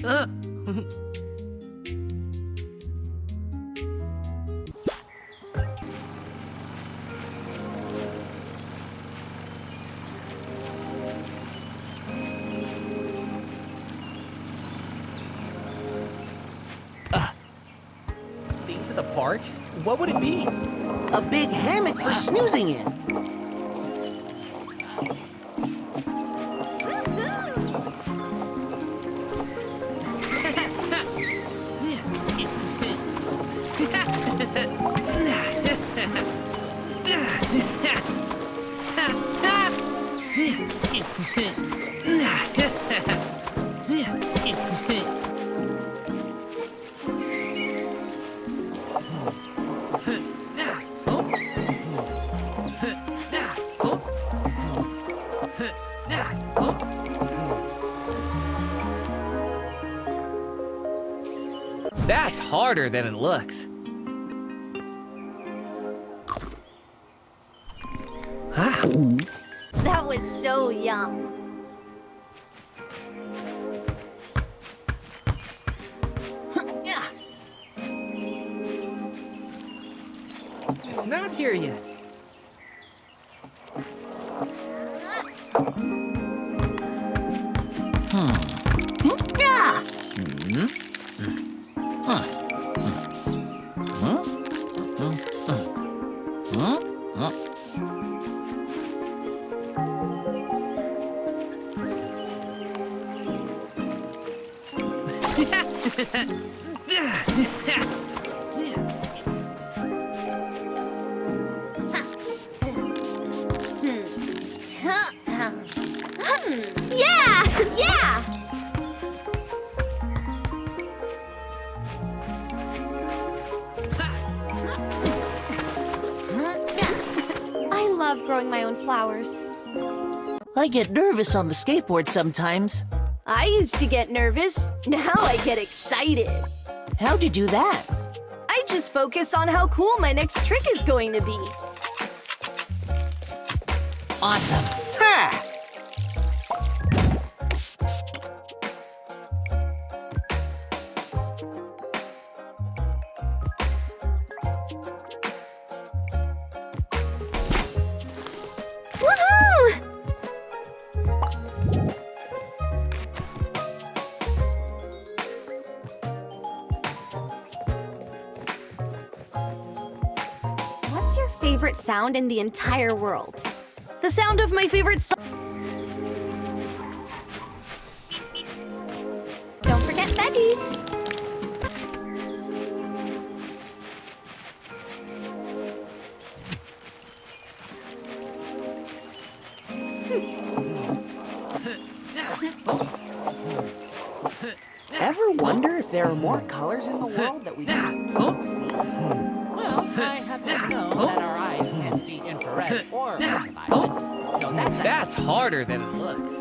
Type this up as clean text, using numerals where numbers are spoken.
Thing to the park? What would it be? A big hammock for snoozing in. That's harder than it looks. That was so yum. It's not here yet. Yeah! I love growing my own flowers. I get nervous on the skateboard sometimes. I used to get nervous. Now I get excited. How'd you do that? I just focus on how cool my next trick is going to be. Awesome. Ha! Woohoo! What's your favorite sound in the entire world? The sound of my favorite song. Don't forget veggies. Ever wonder if there are more colors in the world that we can't see? Well, I happen to know that our eyes can't see infrared or ultraviolet, so That's harder than it looks.